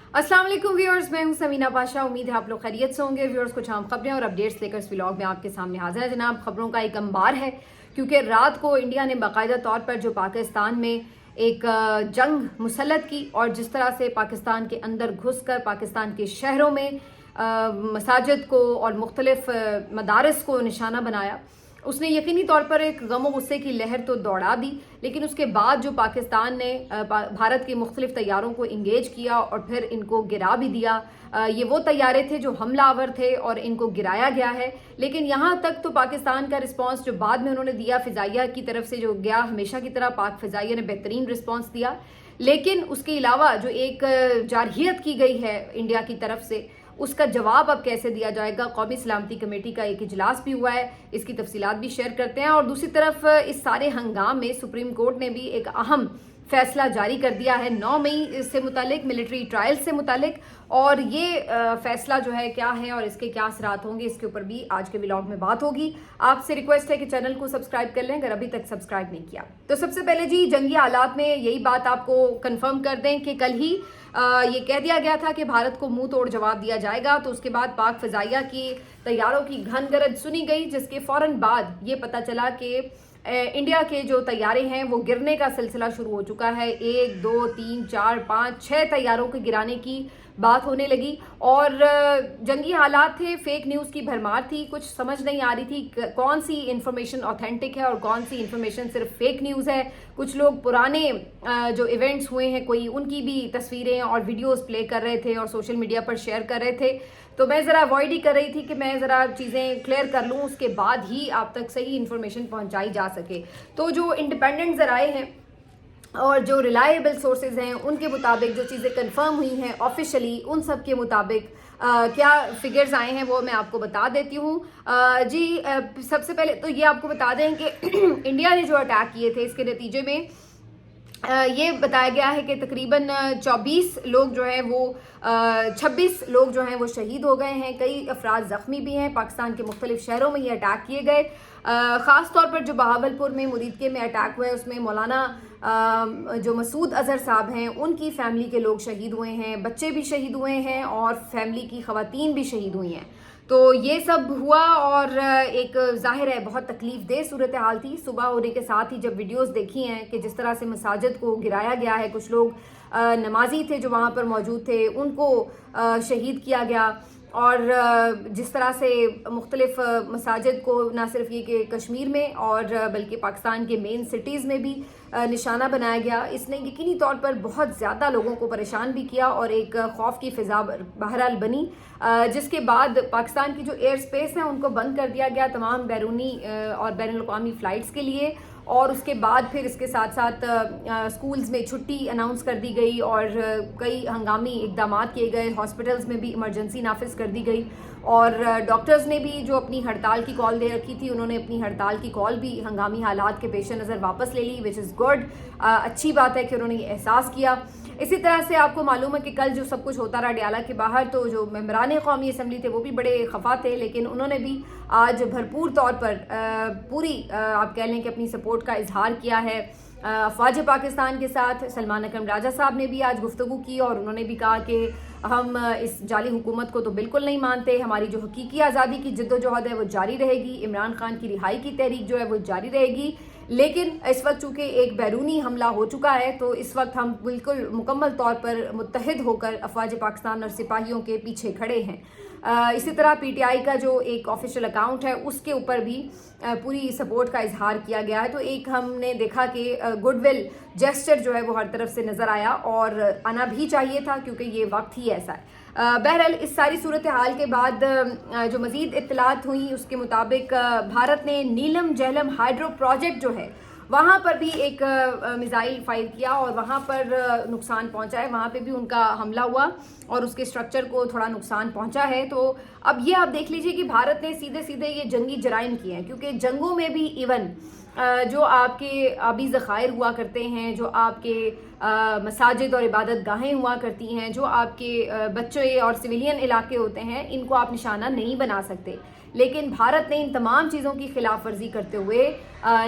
अस्सलाम वालेकुम व्यूअर्स, मैं हूं समीना पाशा। उम्मीद है आप लोग खैरियत से होंगे। व्यूअर्स, कुछ अहम खबरें और अपडेट्स लेकर इस व्लॉग में आपके सामने हाजिर है जनाब। खबरों का एक अंबार है क्योंकि रात को इंडिया ने बाकायदा तौर पर जो पाकिस्तान में एक जंग मुसल्लत की और जिस तरह से पाकिस्तान के अंदर घुसकर पाकिस्तान के शहरों में मसाजिद को और मुख्तलिफ मदारस को निशाना बनाया, उसने यकीनी तौर पर एक गम और गुस्से की लहर तो दौड़ा दी। लेकिन उसके बाद जो पाकिस्तान ने भारत के मुख्तलिफ तैयारों को इंगेज किया और फिर इनको गिरा भी दिया। ये वो तैयारे थे जो हमलावर थे और इनको गिराया गया है। लेकिन यहाँ तक तो पाकिस्तान का रिस्पांस जो बाद में उन्होंने दिया फ़िज़ाइया की तरफ से जो गया, हमेशा की तरह पाक फ़िज़ाइया ने बेहतरीन रिस्पांस दिया। लेकिन उसके अलावा जो एक जारहियत की गई है इंडिया की तरफ से, उसका जवाब अब कैसे दिया जाएगा। कौमी सलामती कमेटी का एक इजलास भी हुआ है, इसकी तफसीलात भी शेयर करते हैं। और दूसरी तरफ इस सारे हंगाम में सुप्रीम कोर्ट ने भी एक अहम फैसला जारी कर दिया है 9 मई से मुतालिक, मिलिट्री ट्रायल से मुतालिक। और ये फैसला जो है क्या है और इसके क्या असरात होंगे, इसके ऊपर भी आज के व्लॉग में बात होगी। आपसे रिक्वेस्ट है कि चैनल को सब्सक्राइब कर लें अगर अभी तक सब्सक्राइब नहीं किया। तो सबसे पहले जी, जंगी हालात में यही बात आपको कंफर्म कर दें कि कल ही ये कह दिया गया था कि भारत को मुंह तोड़ जवाब दिया जाएगा। तो उसके बाद पाक फ़िज़ाइया की तैयारों की घन गरज सुनी गई, जिसके फौरन बाद ये पता चला कि इंडिया के जो तैयारे हैं वो गिरने का सिलसिला शुरू हो चुका है। 1 2 3 4 5 6 तैयारों के गिराने की बात होने लगी। और जंगी हालात थे, फेक न्यूज़ की भरमार थी, कुछ समझ नहीं आ रही थी कौन सी इन्फॉर्मेशन ऑथेंटिक है और कौन सी इन्फॉर्मेशन सिर्फ फेक न्यूज़ है। कुछ लोग पुराने जो इवेंट्स हुए हैं कोई, उनकी भी तस्वीरें और वीडियोस प्ले कर रहे थे और सोशल मीडिया पर शेयर कर रहे थे। तो मैं ज़रा अवॉइड ही कर रही थी कि मैं ज़रा चीज़ें क्लियर कर लूँ, उसके बाद ही आप तक सही इन्फॉर्मेशन पहुँचाई जा सके। तो जो इंडिपेंडेंट ज़राए हैं और जो रिलायबल सोर्सेज हैं, उनके मुताबिक जो चीज़ें कंफर्म हुई हैं ऑफिशियली, उन सब के मुताबिक क्या फिगर्स आए हैं वो मैं आपको बता देती हूँ। सबसे पहले तो ये आपको बता दें कि इंडिया ने जो अटैक किए थे, इसके नतीजे में ये बताया गया है कि तकरीबन 24 लोग जो हैं वो 26 लोग जो हैं वो शहीद हो गए हैं। कई अफराद ज़ख्मी भी हैं। पाकिस्तान के मुख्तलिफ शहरों में ये अटैक किए गए। ख़ास तौर पर जो बहावलपुर में मुरीदके में अटैक हुआ है, उसमें मौलाना जो मसूद अज़हर साहब हैं, उनकी फ़ैमिली के लोग शहीद हुए हैं, बच्चे भी शहीद हुए हैं और फैमिली की ख़वातीन भी शहीद हुई हैं। तो ये सब हुआ और एक ज़ाहिर है बहुत तकलीफ़ दह सूरत हाल थी। सुबह होने के साथ ही जब वीडियोस देखी हैं कि जिस तरह से मसाजिद को गिराया गया है, कुछ लोग नमाजी थे जो वहाँ पर मौजूद थे, उनको शहीद किया गया। और जिस तरह से मुख्तलिफ मसाजिद को ना सिर्फ ये कि कश्मीर में और बल्कि पाकिस्तान के मेन सिटीज़ में भी निशाना बनाया गया, इसने यकीनी तौर पर बहुत ज़्यादा लोगों को परेशान भी किया और एक खौफ की फ़िज़ा बहरहाल बनी। जिसके बाद पाकिस्तान की जो एयर स्पेस है उनको बंद कर दिया गया तमाम बैरूनी और बैनुल-अक़वामी फ़्लाइट्स के लिए। और उसके बाद फिर इसके साथ साथ स्कूल्स में छुट्टी अनाउंस कर दी गई और कई हंगामी इक़दाम किए गए। हॉस्पिटल्स में भी इमरजेंसी नाफिज कर दी गई और डॉक्टर्स ने भी जो अपनी हड़ताल की कॉल दे रखी थी, उन्होंने अपनी हड़ताल की कॉल भी हंगामी हालात के पेश नज़र वापस ले ली, विच इज़ गुड। अच्छी बात है कि उन्होंने ये एहसास किया। इसी तरह से आपको मालूम है कि कल जो सब कुछ होता रहा डयाला के बाहर, तो जो मेंबरान कौमी असम्बली थे वो भी बड़े खफा थे, लेकिन उन्होंने भी आज भरपूर तौर पर पूरी आप कह लें कि अपनी सपोर्ट का इजहार किया है अफवाज पाकिस्तान के साथ। सलमान अकरम राजा साहब ने भी आज गुफ्तगू की और उन्होंने भी कहा कि हम इस जाली हुकूमत को तो बिल्कुल नहीं मानते, हमारी जो हकीकी आज़ादी की जद्दोजहद है वो जारी रहेगी, इमरान खान की रिहाई की तहरीक जो है वो जारी रहेगी। लेकिन इस वक्त चूँकि एक बैरूनी हमला हो चुका है, तो इस वक्त हम बिल्कुल मुकम्मल तौर पर मुत्तहिद होकर अफवाज पाकिस्तान और सिपाहियों के पीछे खड़े हैं। इसी तरह PTI का जो एक ऑफिशियल अकाउंट है उसके ऊपर भी पूरी सपोर्ट का इजहार किया गया है। तो एक हमने देखा कि गुडविल जेस्चर जो है वो हर तरफ से नज़र आया और आना भी चाहिए था क्योंकि ये वक्त ही ऐसा है। बहरहाल इस सारी सूरत हाल के बाद जो मज़ीद इत्तलात हुई उसके मुताबिक भारत ने नीलम जहलम हाइड्रो प्रोजेक्ट जो है वहाँ पर भी एक मिसाइल फायर किया और वहाँ पर नुकसान पहुँचा है। वहाँ पे भी उनका हमला हुआ और उसके स्ट्रक्चर को थोड़ा नुकसान पहुँचा है। तो अब ये आप देख लीजिए कि भारत ने सीधे सीधे ये जंगी जराइम किए हैं, क्योंकि जंगों में भी इवन जो आपके आबी ज़खायर हुआ करते हैं, जो आपके मसाजिद और इबादत गाहें हुआ करती हैं, जो आपके बच्चे और सिविलियन इलाके होते हैं, इनको आप निशाना नहीं बना सकते। लेकिन भारत ने इन तमाम चीज़ों की खिलाफ वर्जी करते हुए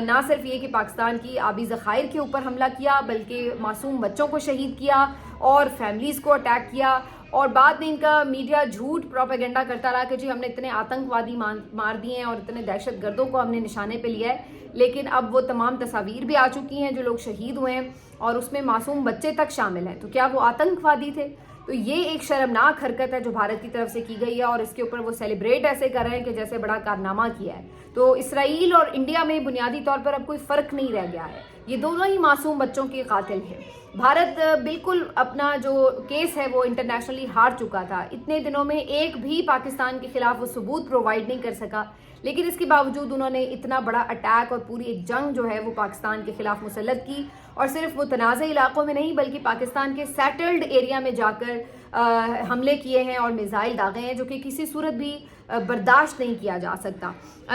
ना सिर्फ ये कि पाकिस्तान की आबी ज़खायर के ऊपर हमला किया, बल्कि मासूम बच्चों को शहीद किया, اور फैमिलीज़ को अटैक किया, और बाद में इनका मीडिया झूठ प्रोपेगेंडा करता रहा कि जी हमने इतने आतंकवादी मार दिए हैं और इतने दहशतगर्दों को हमने निशाने पे लिया है। लेकिन अब वो तमाम तस्वीर भी आ चुकी हैं जो लोग शहीद हुए हैं, और उसमें मासूम बच्चे तक शामिल हैं। तो क्या वो आतंकवादी थे? तो ये एक शर्मनाक हरकत है जो भारत की तरफ से की गई है, और इसके ऊपर वो सेलिब्रेट ऐसे कर रहे हैं कि जैसे बड़ा कारनामा किया है। तो इसराइल और इंडिया में बुनियादी तौर पर अब कोई फ़र्क नहीं रह गया है, ये दोनों ही मासूम बच्चों के कातिल हैं। भारत बिल्कुल अपना जो केस है वो इंटरनेशनली हार चुका था। इतने दिनों में एक भी पाकिस्तान के खिलाफ वो सबूत प्रोवाइड नहीं कर सका, लेकिन इसके बावजूद उन्होंने इतना बड़ा अटैक और पूरी एक जंग जो है वो पाकिस्तान के खिलाफ मुसल्लत की, और सिर्फ वो तनाज़ इलाकों में नहीं बल्कि पाकिस्तान के सेटल्ड एरिया में जाकर हमले किए हैं और मिसाइल दागे हैं, जो कि किसी सूरत भी बर्दाश्त नहीं किया जा सकता।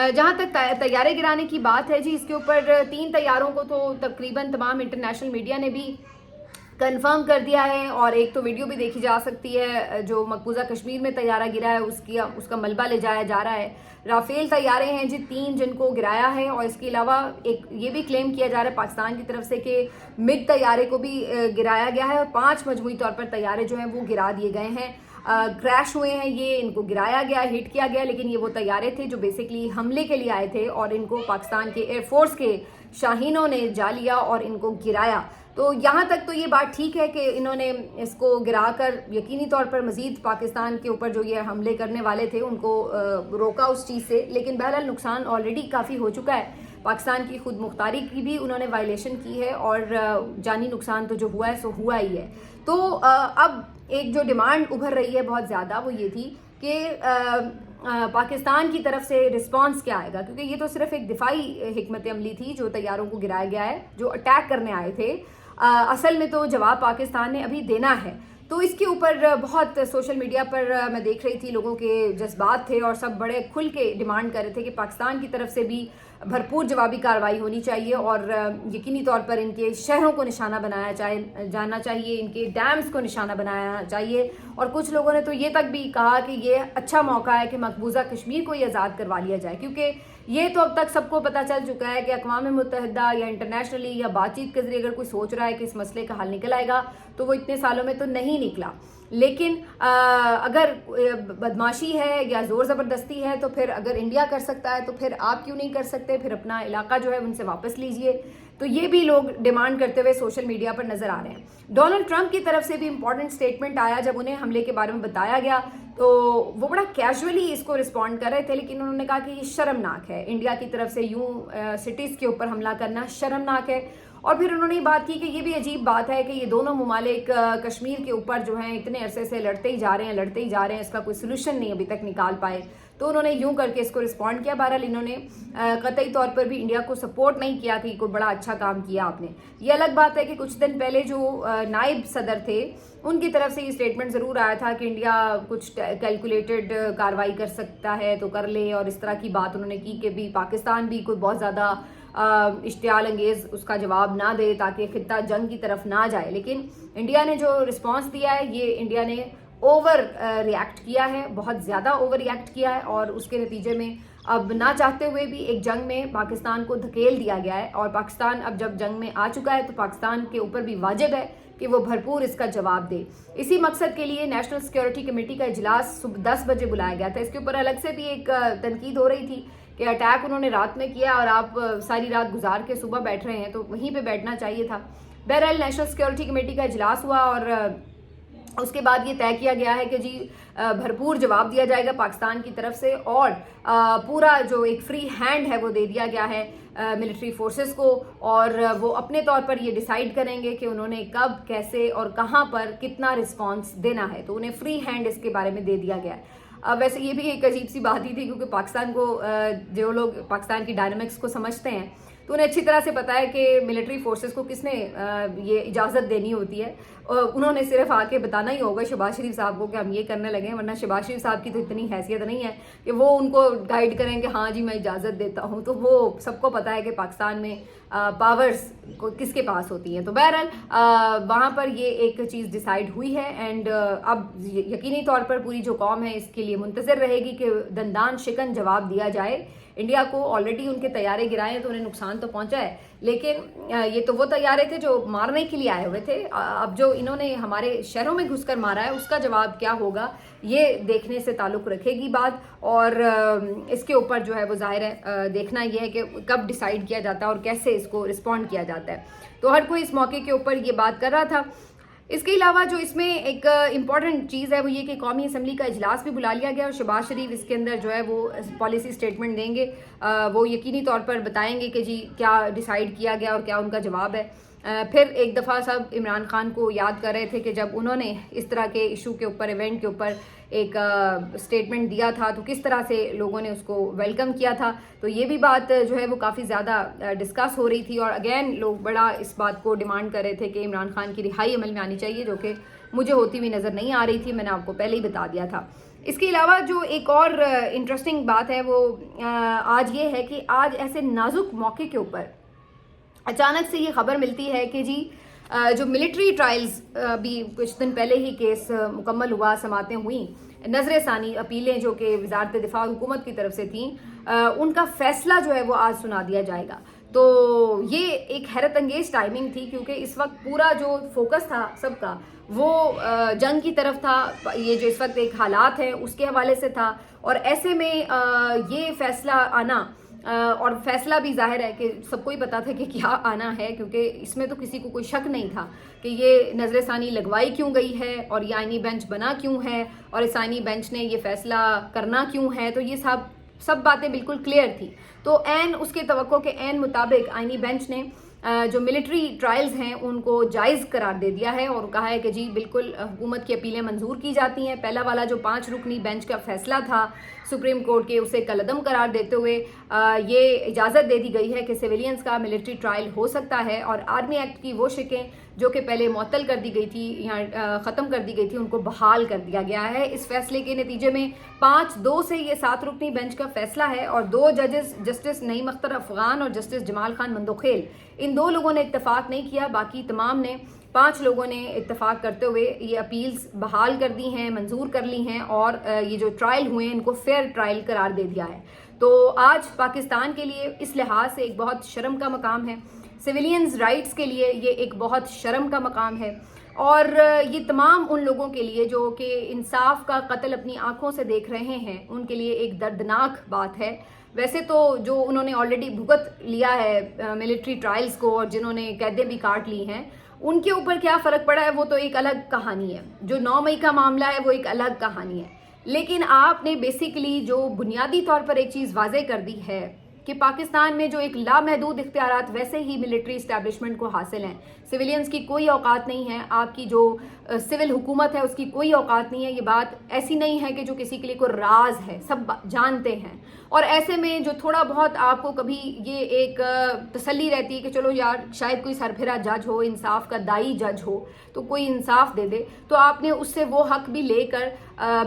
जहाँ तक तैयारे गिराने की बात है जी, इसके ऊपर 3 तैयारों को तो तकरीबन तमाम इंटरनेशनल मीडिया ने भी कंफर्म कर दिया है, और एक तो वीडियो भी देखी जा सकती है जो मकबूजा कश्मीर में तैयारा गिरा है उसका मलबा ले जाया जा रहा है। राफेल तैयारे हैं जी 3 जिनको गिराया है, और इसके अलावा एक ये भी क्लेम किया जा रहा है पाकिस्तान की तरफ से कि मिग तैयारे को भी गिराया गया है, और 5 मजमूई तौर पर तैयारे जो हैं वो गिरा दिए गए हैं। क्रैश हुए हैं, ये इनको गिराया गया, हिट किया गया, लेकिन ये वो तैयारे थे जो बेसिकली हमले के लिए आए थे, और इनको पाकिस्तान के एयरफोर्स के शाहीनों ने जा लिया और इनको गिराया। तो यहाँ तक तो ये बात ठीक है कि इन्होंने इसको गिराकर यकीनी तौर पर मज़ीद पाकिस्तान के ऊपर जो ये हमले करने वाले थे उनको रोका उस चीज़ से, लेकिन बहरहाल नुकसान ऑलरेडी काफ़ी हो चुका है। पाकिस्तान की खुद मुख्तारी की भी उन्होंने वायलेशन की है, और जानी नुकसान तो जो हुआ है सो हुआ ही है। तो अब एक जो डिमांड उभर रही है बहुत ज़्यादा वो ये थी कि पाकिस्तान की तरफ से रिस्पांस क्या आएगा, क्योंकि ये तो सिर्फ एक दिफाई हिकमत अमली थी जो तैयारों को गिराया गया है, जो अटैक करने आए थे। असल में तो जवाब पाकिस्तान ने अभी देना है। तो इसके ऊपर बहुत सोशल मीडिया पर मैं देख रही थी लोगों के जज्बात थे, और सब बड़े खुल के डिमांड कर रहे थे कि पाकिस्तान की तरफ से भी भरपूर जवाबी कार्रवाई होनी चाहिए, और यकीनी तौर पर इनके शहरों को निशाना बनाया जाना चाहिए, इनके डैम्स को निशाना बनाया चाहिए। और कुछ लोगों ने तो ये तक भी कहा कि ये अच्छा मौका है कि मकबूजा कश्मीर को ही आज़ाद करवा लिया जाए, क्योंकि ये तो अब तक सबको पता चल चुका है कि अक़वाम मुत्तहिदा या इंटरनेशनली या बातचीत के जरिए अगर कोई सोच रहा है कि इस मसले का हल निकल आएगा तो वो इतने सालों में तो नहीं निकला। लेकिन अगर बदमाशी है या ज़ोर ज़बरदस्ती है तो फिर अगर इंडिया कर सकता है तो फिर आप क्यों नहीं कर सकते? फिर अपना इलाका जो है उनसे वापस लीजिए। तो ये भी लोग डिमांड करते हुए सोशल मीडिया पर नज़र आ रहे हैं। डोनाल्ड ट्रंप की तरफ से भी इंपॉर्टेंट स्टेटमेंट आया जब उन्हें हमले के बारे में बताया गया, तो वो बड़ा कैजुअली इसको रिस्पॉन्ड कर रहे थे, लेकिन उन्होंने कहा कि ये शर्मनाक है, इंडिया की तरफ से यूं सिटीज़ के ऊपर हमला करना शर्मनाक है। और फिर उन्होंने बात की कि ये भी अजीब बात है कि ये दोनों ममालिक कश्मीर के ऊपर जो हैं इतने अरसे से लड़ते ही जा रहे हैं, इसका कोई सोल्यूशन नहीं अभी तक निकाल पाए। तो उन्होंने यूं करके इसको रिस्पॉन्ड किया। बहरहाल इन्होंने कतई तौर पर भी इंडिया को सपोर्ट नहीं किया कि कोई बड़ा अच्छा काम किया आपने। ये अलग बात है कि कुछ दिन पहले जो नायब सदर थे उनकी तरफ से ये स्टेटमेंट ज़रूर आया था कि इंडिया कुछ कैलकुलेटेड कार्रवाई कर सकता है तो कर ले, और इस तरह की बात उन्होंने की कि भी पाकिस्तान भी कोई बहुत ज़्यादा इश्तियाल अंगेज़ उसका जवाब ना दे ताकि खित्ता जंग की तरफ ना जाए। लेकिन इंडिया ने जो रिस्पॉन्स दिया है ये इंडिया ने ओवर रिएक्ट किया है, बहुत ज़्यादा ओवर रिएक्ट किया है, और उसके नतीजे में अब ना चाहते हुए भी एक जंग में पाकिस्तान को धकेल दिया गया है। और पाकिस्तान अब जब जंग में आ चुका है तो पाकिस्तान के ऊपर भी वाजिब है कि वो भरपूर इसका जवाब दे। इसी मकसद के लिए नेशनल सिक्योरिटी कमेटी का इजलास सुबह 10 बजे बुलाया गया था। इसके ऊपर अलग से भी एक तनकीद हो रही थी कि अटैक उन्होंने रात में किया और आप सारी रात गुजार के सुबह बैठ रहे हैं, तो वहीं पे बैठना चाहिए था। बहरहाल नेशनल सिक्योरिटी कमेटी का इजलास हुआ और उसके बाद ये तय किया गया है कि जी भरपूर जवाब दिया जाएगा पाकिस्तान की तरफ से, और पूरा जो एक फ्री हैंड है वो दे दिया गया है मिलिट्री फोर्सेस को, और वो अपने तौर पर ये डिसाइड करेंगे कि उन्होंने कब, कैसे और कहाँ पर कितना रिस्पांस देना है। तो उन्हें फ्री हैंड इसके बारे में दे दिया गया है। अब वैसे ये भी एक अजीब सी बात ही थी, क्योंकि पाकिस्तान को जो लोग पाकिस्तान की डायनामिक्स को समझते हैं तो उन्हें अच्छी तरह से पता है कि मिलिट्री फोर्सेस को किसने ये इजाज़त देनी होती है। उन्होंने सिर्फ आके बताना ही होगा शहबाज शरीफ साहब को कि हम ये करने लगे हैं, वरना शहबाज शरीफ साहब की तो इतनी हैसियत नहीं है कि वो उनको गाइड करें कि हाँ जी मैं इजाज़त देता हूँ। तो वो सबको पता है कि पाकिस्तान में पावर्स किसके पास होती हैं। तो बहरहाल वहाँ पर ये एक चीज़ डिसाइड हुई है, एंड अब यकीनी तौर पर पूरी जो कौम है इसके लिए मुंतज़िर रहेगी कि दंदान शिकन जवाब दिया जाए इंडिया को ऑलरेडी उनके तैयारे गिराए हैं तो उन्हें नुकसान तो पहुंचा है, लेकिन ये तो वो तैयारे थे जो मारने के लिए आए हुए थे। अब जो इन्होंने हमारे शहरों में घुसकर मारा है उसका जवाब क्या होगा, ये देखने से ताल्लुक़ रखेगी बात। और इसके ऊपर जो है वो ज़ाहिर है देखना ये है कि कब डिसाइड किया जाता है और कैसे इसको रिस्पॉन्ड किया जाता है। तो हर कोई इस मौके के ऊपर ये बात कर रहा था। इसके अलावा जो इसमें एक इम्पॉर्टेंट चीज़ है वो ये कि कौमी असम्बली का इजलास भी बुला लिया गया और शहबाज शरीफ इसके अंदर जो है वो पॉलिसी स्टेटमेंट देंगे। वो यकीनी तौर पर बताएंगे कि जी क्या डिसाइड किया गया और क्या उनका जवाब है। फिर एक दफ़ा सब इमरान खान को याद कर रहे थे कि जब उन्होंने इस तरह के इशू के ऊपर, इवेंट के ऊपर एक स्टेटमेंट दिया था तो किस तरह से लोगों ने उसको वेलकम किया था। तो ये भी बात जो है वो काफ़ी ज़्यादा डिस्कस हो रही थी और अगेन लोग बड़ा इस बात को डिमांड कर रहे थे कि इमरान खान की रिहाई अमल में आनी चाहिए, जो कि मुझे होती हुई नज़र नहीं आ रही थी, मैंने आपको पहले ही बता दिया था। इसके अलावा जो एक और इंटरेस्टिंग बात है वो आज ये है कि आज ऐसे नाजुक मौके के ऊपर अचानक से ये खबर मिलती है कि जी जो मिलिट्री ट्रायल्स भी कुछ दिन पहले ही केस मुकम्मल हुआ, समातें हुई, नजर सानी अपीलें जो कि वजारत दिफा और हुकूमत की तरफ से थी, उनका फैसला जो है वो आज सुना दिया जाएगा। तो ये एक हैरत अंगेज टाइमिंग थी क्योंकि इस वक्त पूरा जो फोकस था सबका वो जंग की तरफ था, ये जो इस वक्त एक हालात है उसके हवाले से था। और ऐसे में ये फैसला आना और फैसला भी जाहिर है कि सबको ही पता था कि क्या आना है, क्योंकि इसमें तो किसी को कोई शक नहीं था कि ये नजर सानी लगवाई क्यों गई है और ये आईनी बेंच बना क्यों है और इस आईनी बेंच ने ये फैसला करना क्यों है। तो ये सब बातें बिल्कुल क्लियर थी। तो ऐन उसके तवक्को के ऐन मुताबिक आईनी बेंच ने जो मिलिट्री ट्रायल्स हैं उनको जायज़ करार दे दिया है और कहा है कि जी बिल्कुल हुकूमत की अपीलें मंजूर की जाती हैं। पहला वाला जो 5 रुकनी बेंच का फैसला था सुप्रीम कोर्ट के, उसे कलअदम करार देते हुए ये इजाज़त दे दी गई है कि सिविलियंस का मिलिट्री ट्रायल हो सकता है और आर्मी एक्ट की वो शिकें जो कि पहले मुअत्तल कर दी गई थी या ख़त्म कर दी गई थी उनको बहाल कर दिया गया है। इस फैसले के नतीजे में 5-2 से ये 7 रुकनी बेंच का फैसला है और 2 जजेस जस्टिस नईम अख्तर अफगान और जस्टिस जमाल खान मंदोखेल, इन 2 लोगों ने इत्तेफाक नहीं किया, बाकी तमाम ने 5 लोगों ने इत्तेफाक करते हुए ये अपील्स बहाल कर दी हैं, मंजूर कर ली हैं और ये जो ट्रायल हुए हैं इनको फेयर ट्रायल करार दे दिया है। तो आज पाकिस्तान के लिए इस लिहाज से एक बहुत शर्म का मकाम है, सिविलियंस राइट्स के लिए ये एक बहुत शर्म का मकाम है और ये तमाम उन लोगों के लिए जो कि इंसाफ का कत्ल अपनी आंखों से देख रहे हैं उनके लिए एक दर्दनाक बात है। वैसे तो जो उन्होंने ऑलरेडी भुगत लिया है मिलिट्री ट्रायल्स को और जिन्होंने कैदें भी काट ली हैं उनके ऊपर क्या फ़र्क पड़ा है वो तो एक अलग कहानी है। जो 9 मई का मामला है वो एक अलग कहानी है। लेकिन आपने बेसिकली जो बुनियादी तौर पर एक चीज़ वाज़े कर दी है कि पाकिस्तान में जो एक लामहदूद इख्तियारात वैसे ही मिलिट्री इस्टेब्लिशमेंट को हासिल हैं, सिविलियंस की कोई औकात नहीं है, आपकी जो सिविल हुकूमत है उसकी कोई औकात नहीं है। ये बात ऐसी नहीं है कि जो किसी के लिए कोई राज है, सब जानते हैं। और ऐसे में जो थोड़ा बहुत आपको कभी ये एक तसल्ली रहती है कि चलो यार शायद कोई सरफिरा जज हो, इंसाफ का दाई जज हो तो कोई इंसाफ दे दे, तो आपने उससे वो हक भी लेकर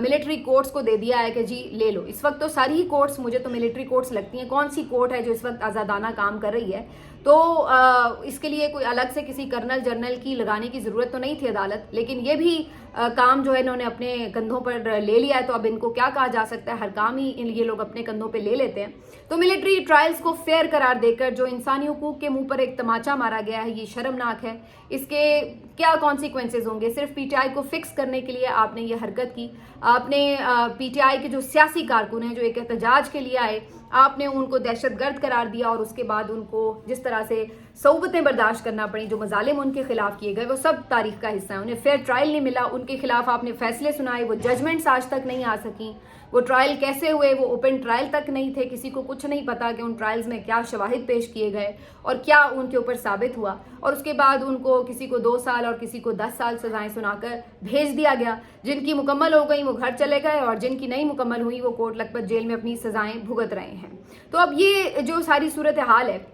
मिलिट्री कोर्ट्स को दे दिया है कि जी ले लो। इस वक्त तो सारी ही कोर्ट्स मुझे तो मिलिट्री कोर्ट्स लगती हैं। कौन सी कोर्ट है जो इस वक्त आज़ादाना काम कर रही है? तो इसके लिए कोई अलग से किसी कर्नल जर्नल की लगाने की ज़रूरत तो नहीं थी अदालत, लेकिन ये भी काम जो है इन्होंने अपने कंधों पर ले लिया है। तो अब इनको क्या कहा जा सकता है, हर काम ही ये लोग अपने कंधों पे ले लेते हैं। तो मिलिट्री ट्रायल्स को फेयर करार देकर जो इंसानी हुकूक के मुंह पर एक तमाचा मारा गया है ये शर्मनाक है। इसके क्या कॉन्सिक्वेंसेज होंगे? सिर्फ पीटीआई को फिक्स करने के लिए आपने ये हरकत की। आपने पीटीआई के जो सियासी कारकुन हैं जो एक एहतजाज के लिए आए, आपने उनको दहशतगर्द करार दिया और उसके बाद उनको जिस तरह से सौबतें बर्दाश्त करना पड़ी, जो मजालिम उनके खिलाफ किए गए वो सब तारीख का हिस्सा है। उन्हें फेयर ट्रायल नहीं मिला, उनके खिलाफ आपने फैसले सुनाए, वो जजमेंट्स आज तक नहीं आ सकी। वो ट्रायल कैसे हुए, वो ओपन ट्रायल तक नहीं थे, किसी को कुछ नहीं पता कि उन ट्रायल्स में क्या शवाहिद पेश किए गए और क्या उनके ऊपर साबित हुआ। और उसके बाद उनको किसी को 2 साल और किसी को 10 साल सजाएं सुनाकर भेज दिया गया। जिनकी मुकम्मल हो गई वो घर चले गए और जिनकी नहीं मुकम्मल हुई वो कोट लखपत जेल में अपनी सजाएं भुगत रहे हैं। तो अब ये जो सारी सूरत हाल है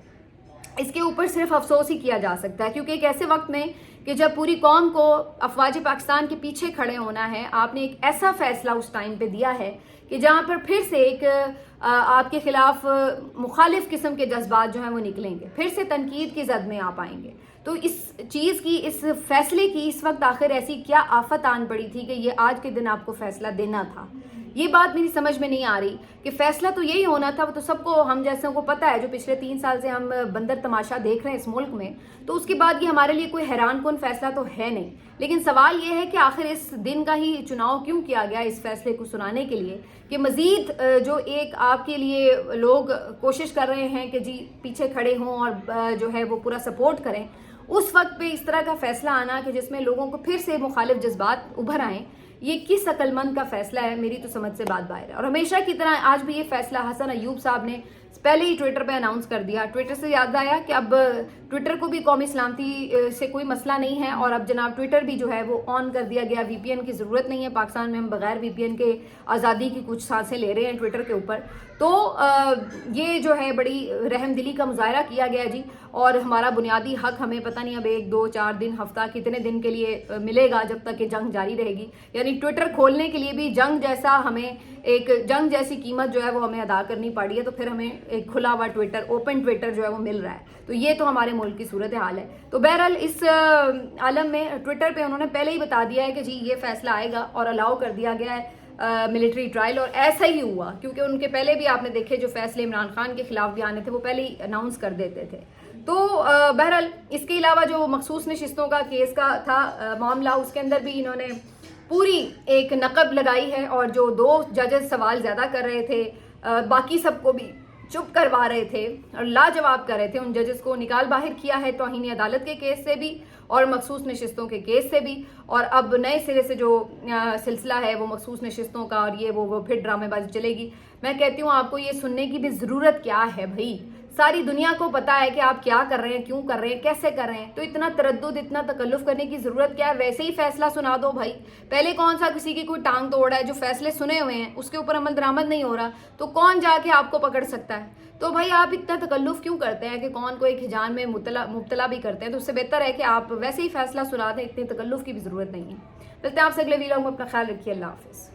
इसके ऊपर सिर्फ अफसोस ही किया जा सकता है, क्योंकि एक ऐसे वक्त में कि जब पूरी कौम को अफवाज पाकिस्तान के पीछे खड़े होना है, आपने एक ऐसा फैसला उस टाइम पे दिया है कि जहां पर फिर से एक आपके खिलाफ मुखालिफ किस्म के जज्बात जो हैं वो निकलेंगे, फिर से तनकीद की जद में आप आएंगे। तो इस चीज़ की, इस फैसले की इस वक्त आखिर ऐसी क्या आफत आन पड़ी थी कि ये आज के दिन आपको फैसला देना था? یہ بات میری سمجھ میں نہیں آ رہی کہ فیصلہ تو یہی ہونا تھا. وہ تو سب کو, ہم جیسوں کو پتہ ہے, جو پچھلے 3 سال سے ہم بندر تماشا دیکھ رہے ہیں اس ملک میں, تو اس کے بعد یہ ہمارے لیے کوئی حیران کن فیصلہ تو ہے نہیں. لیکن سوال یہ ہے کہ آخر اس دن کا ہی چناؤ کیوں کیا گیا اس فیصلے کو سنانے کے لیے, کہ مزید جو ایک آپ کے لیے لوگ کوشش کر رہے ہیں کہ جی پیچھے کھڑے ہوں اور جو ہے وہ پورا سپورٹ کریں, اس وقت پہ اس طرح کا فیصلہ آنا کہ جس میں لوگوں کو پھر سے مخالف جذبات ابھر آئیں, یہ کس عقل مند کا فیصلہ ہے؟ میری تو سمجھ سے بات باہر ہے. اور ہمیشہ کی طرح آج بھی یہ فیصلہ حسن ایوب صاحب نے پہلے ہی ٹویٹر پہ اناؤنس کر دیا. ٹویٹر سے یاد آیا کہ اب ٹویٹر کو بھی قومی سلامتی سے کوئی مسئلہ نہیں ہے, اور اب جناب ٹویٹر بھی جو ہے وہ آن کر دیا گیا. وی پی این کی ضرورت نہیں ہے پاکستان میں, ہم بغیر وی پی این کے آزادی کی کچھ سانسیں لے رہے ہیں ٹویٹر کے اوپر. تو یہ جو ہے بڑی رحم دلی کا مظاہرہ کیا گیا جی, اور ہمارا بنیادی حق ہمیں پتہ نہیں اب 1 2 4 دن ہفتہ کتنے دن کے لیے ملے گا جب تک کہ جنگ جاری رہے گی. یعنی ٹویٹر کھولنے کے لیے بھی جنگ جیسا ہمیں ایک جنگ جیسی قیمت جو ہے وہ ہمیں ادا کرنی پڑی ہے, تو پھر ہمیں ایک کھلا ہوا ٹویٹر, اوپن ٹویٹر جو ہے وہ مل رہا ہے. تو یہ تو ہمارے ملک کی صورتحال ہے. تو بہرحال اس عالم میں ٹویٹر پہ انہوں نے پہلے ہی بتا دیا ہے کہ جی یہ فیصلہ آئے گا, اور الاؤ کر دیا گیا ہے ملٹری ٹرائل, اور ایسا ہی ہوا, کیونکہ ان کے پہلے بھی آپ نے دیکھے جو فیصلے عمران خان کے خلاف بھی آنے تھے وہ پہلے ہی اناؤنس کر دیتے تھے. تو بہرحال اس کے علاوہ جو مخصوص نشستوں کا کیس کا تھا معاملہ, اس کے اندر بھی انہوں نے پوری ایک نقب لگائی ہے, اور جو 2 ججز سوال زیادہ کر رہے تھے, باقی سب کو بھی چپ کروا رہے تھے اور لاجواب کر رہے تھے, ان ججز کو نکال باہر کیا ہے توہین عدالت کے کیس سے بھی اور مخصوص نشستوں کے کیس سے بھی. اور اب نئے سرے سے جو سلسلہ ہے وہ مخصوص نشستوں کا, اور یہ وہ پھر ڈرامے بازی چلے گی. میں کہتی ہوں آپ کو یہ سننے کی بھی ضرورت کیا ہے بھائی, ساری دنیا کو پتا ہے کہ آپ کیا کر رہے ہیں, کیوں کر رہے ہیں, کیسے کر رہے ہیں, تو اتنا تردد اتنا تکلف کرنے کی ضرورت کیا ہے؟ ویسے ہی فیصلہ سنا دو بھائی. پہلے کون سا کسی کی کوئی ٹانگ توڑا ہے؟ جو فیصلے سنے ہوئے ہیں اس کے اوپر عمل درآمد نہیں ہو رہا, تو کون جا کے آپ کو پکڑ سکتا ہے؟ تو بھائی آپ اتنا تکلف کیوں کرتے ہیں کہ کون کو ایک ہجان میں مبتلا بھی کرتے ہیں؟ تو اس سے بہتر ہے کہ آپ ویسے ہی فیصلہ سنا دیں, اتنے تکلف کی بھی ضرورت نہیں ہے. ملتے ہیں آپ سے اگلے ویلاگ میں, اپنا خیال رکھیے, اللہ حافظ.